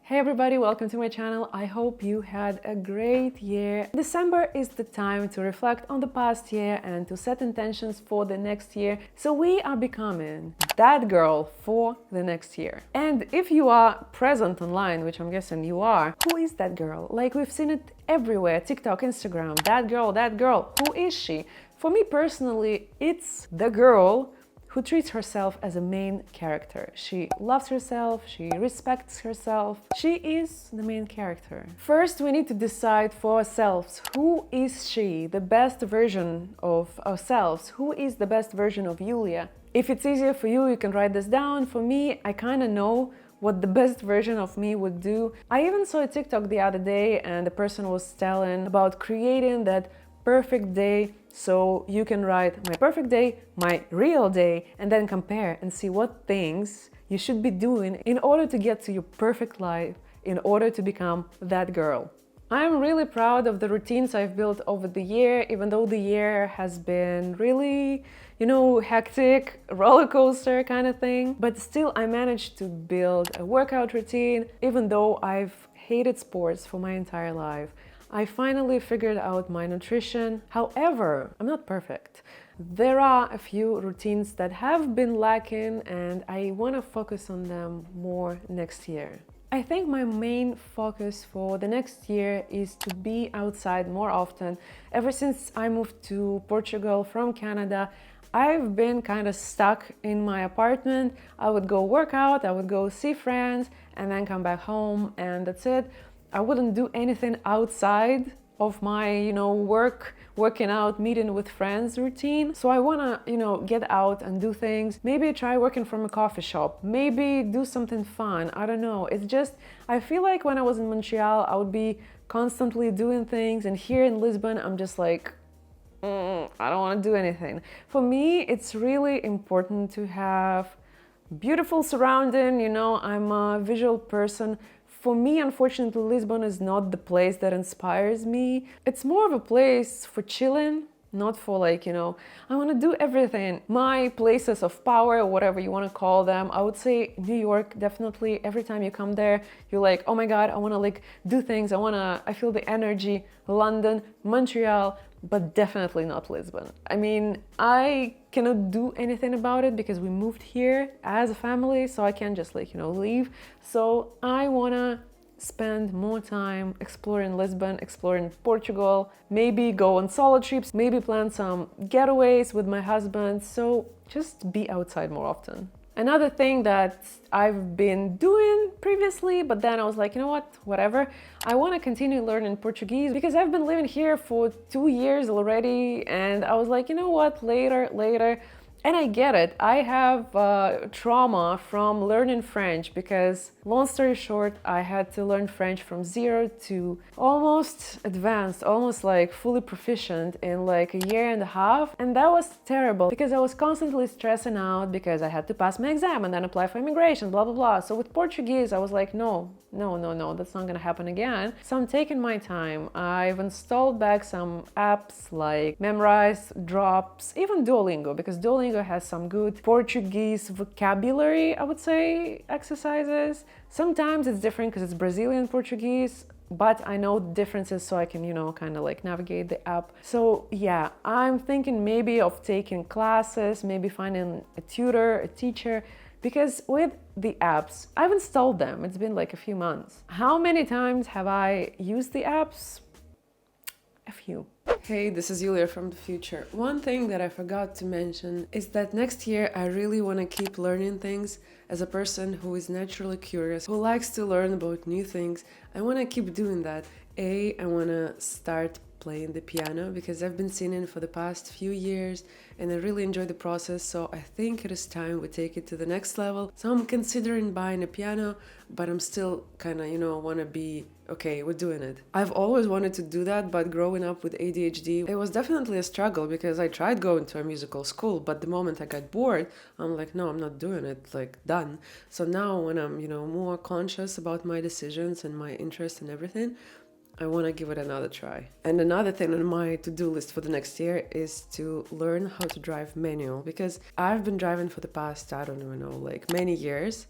Hey everybody, welcome to my channel. I hope you had a great year. December is the time to reflect on the past year and to set intentions for the next year. So we are becoming that girl for the next year. And if you are present online, which I'm guessing you are, who is that girl? Like we've seen it everywhere, TikTok, Instagram, that girl, who is she? For me personally, it's the girl who treats herself as a main character. She loves herself, she respects herself. She is the main character. First, we need to decide for ourselves, who is she, the best version of ourselves? Who is the best version of Yulia? If it's easier for you, you can write this down. For me, I kind of know what the best version of me would do. I even saw a TikTok the other day and the person was telling about creating that perfect day. So you can write my perfect day, my real day, and then compare and see what things you should be doing in order to get to your perfect life, in order to become that girl. I'm really proud of the routines I've built over the year, even though the year has been really, hectic, roller coaster kind of thing. But still, I managed to build a workout routine, even though I've hated sports for my entire life. I finally figured out my nutrition. However, I'm not perfect. There are a few routines that have been lacking and I want to focus on them more next year. I think my main focus for the next year is to be outside more often. Ever since I moved to Portugal from Canada, I've been kind of stuck in my apartment. I would go work out, I would go see friends, and then come back home, and that's it. I wouldn't do anything outside of my, working out, meeting with friends routine. So I wanna, get out and do things. Maybe try working from a coffee shop. Maybe do something fun. I don't know. It's just, I feel like when I was in Montreal, I would be constantly doing things. And here in Lisbon, I'm just like, I don't want to do anything. For me, it's really important to have beautiful surrounding. I'm a visual person. For me, unfortunately, Lisbon is not the place that inspires me. It's more of a place for chilling, not for I want to do everything. My places of power, whatever you want to call them, I would say New York, definitely. Every time you come there, you're like, oh my God, I want to do things. I feel the energy. London, Montreal, but definitely not Lisbon. I mean, I cannot do anything about it because we moved here as a family, so I can't just leave. So I wanna spend more time exploring Lisbon, exploring Portugal, maybe go on solo trips, maybe plan some getaways with my husband. So just be outside more often. Another thing that I've been doing previously, but then I was like, whatever. I want to continue learning Portuguese because I've been living here for 2 years already. And I was like, later. And I get it. I have trauma from learning French because, long story short, I had to learn French from 0 to almost advanced, almost fully proficient in a year and a half. And that was terrible because I was constantly stressing out because I had to pass my exam and then apply for immigration, blah, blah, blah. So with Portuguese, I was like, no, that's not gonna happen again. So I'm taking my time. I've installed back some apps like Memrise, Drops, even Duolingo, because Duolingo has some good Portuguese vocabulary, I would say, exercises. Sometimes it's different because it's Brazilian Portuguese, but I know the differences so I can, navigate the app. So yeah, I'm thinking maybe of taking classes, maybe finding a tutor, a teacher, because with the apps, I've installed them. It's been a few months. How many times have I used the apps? A few. Hey, this is Yulia from the future. One thing that I forgot to mention is that next year I really want to keep learning things. As a person who is naturally curious, who likes to learn about new things, I want to keep doing that. I want to start playing the piano because I've been singing for the past few years and I really enjoy the process, so I think it is time we take it to the next level. So I'm considering buying a piano, but I'm still want to be okay, we're doing it. I've always wanted to do that, but growing up with ADHD, it was definitely a struggle because I tried going to a musical school, but the moment I got bored, I'm like, no, I'm not doing it, done. So now when I'm, more conscious about my decisions and my interests and everything, I want to give it another try. And another thing on my to-do list for the next year is to learn how to drive manual, because I've been driving for the past, I don't even know, many years.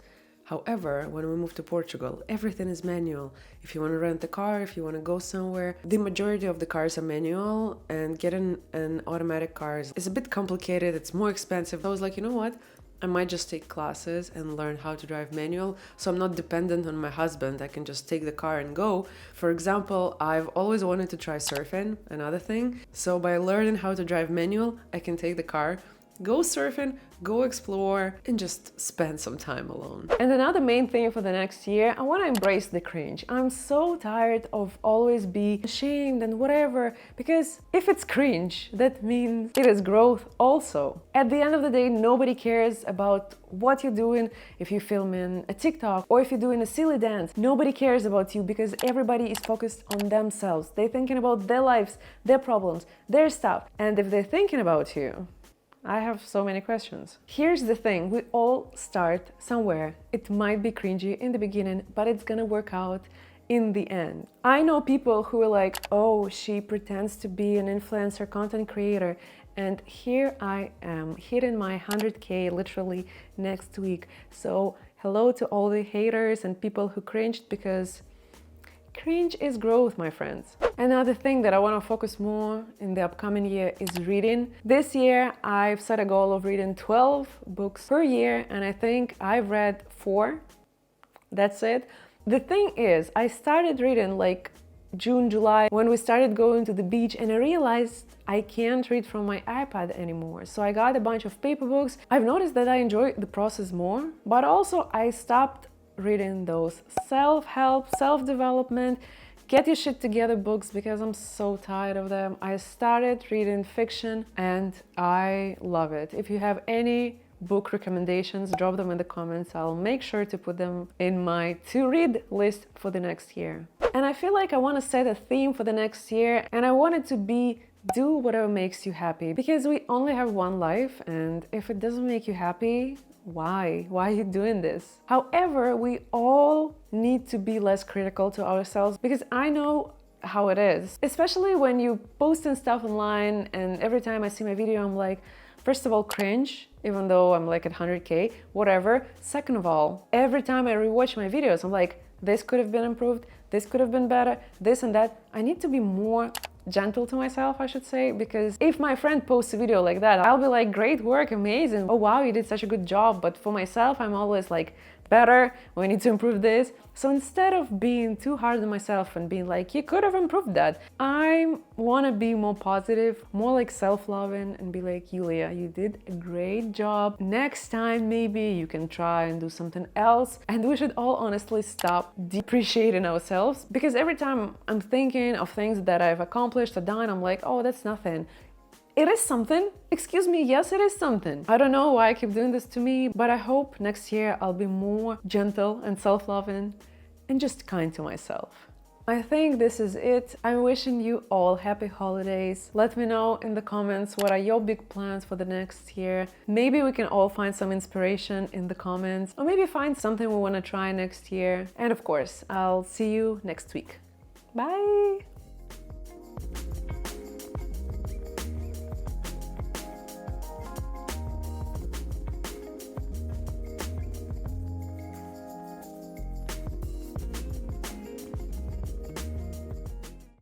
However, when we moved to Portugal, everything is manual. If you want to rent a car, if you want to go somewhere, the majority of the cars are manual, and getting an automatic car is a bit complicated. It's more expensive. I was like, you know what? I might just take classes and learn how to drive manual, so I'm not dependent on my husband. I can just take the car and go. For example, I've always wanted to try surfing, another thing. So by learning how to drive manual, I can take the car, go surfing, go explore, and just spend some time alone. And another main thing for the next year, I want to embrace the cringe. I'm so tired of always be ashamed and whatever, because if it's cringe, that means it is growth also. At the end of the day, nobody cares about what you're doing. If you're filming a TikTok or if you're doing a silly dance, nobody cares about you because everybody is focused on themselves. They're thinking about their lives, their problems, their stuff. And if they're thinking about you, I have so many questions. Here's the thing, we all start somewhere. It might be cringy in the beginning, but it's gonna work out in the end. I know people who are like, oh, she pretends to be an influencer, content creator, and here I am, hitting my 100K literally next week. So hello to all the haters and people who cringed, because cringe is growth, my friends. Another thing that I want to focus more in the upcoming year is reading. This year, I've set a goal of reading 12 books per year, and I think I've read 4. That's it. The thing is, I started reading like June, July, when we started going to the beach, and I realized I can't read from my iPad anymore. So I got a bunch of paper books. I've noticed that I enjoy the process more, but also I stopped reading those self-help, self-development, get your shit together books because I'm so tired of them. I started reading fiction and I love it. If you have any book recommendations, drop them in the comments. I'll make sure to put them in my to-read list for the next year. And I feel like I want to set a theme for the next year, and I want it to be do whatever makes you happy, because we only have one life, and if it doesn't make you happy, why are you doing this? However, we all need to be less critical to ourselves, because I know how it is, especially when you posting stuff online, and every time I see my video I'm like, first of all, cringe, even though I'm like at 100K, whatever. Second of all, every time I rewatch my videos I'm like, this could have been improved, this could have been better, this and that. I need to be more gentle to myself, I should say, because if my friend posts a video like that, I'll be like, great work, amazing, oh wow, you did such a good job. But for myself, I'm always like, better, we need to improve this. So instead of being too hard on myself and being like, you could have improved that, I want to be more positive, more like self-loving, and be like, Yulia, you did a great job. Next time, maybe you can try and do something else. And we should all honestly stop depreciating ourselves, because every time I'm thinking of things that I've accomplished or done, I'm like, oh, that's nothing. It is something. Excuse me, yes, it is something. I don't know why I keep doing this to me, but I hope next year I'll be more gentle and self-loving and just kind to myself. I think this is it. I'm wishing you all happy holidays. Let me know in the comments what are your big plans for the next year. Maybe we can all find some inspiration in the comments, or maybe find something we want to try next year. And of course, I'll see you next week. Bye!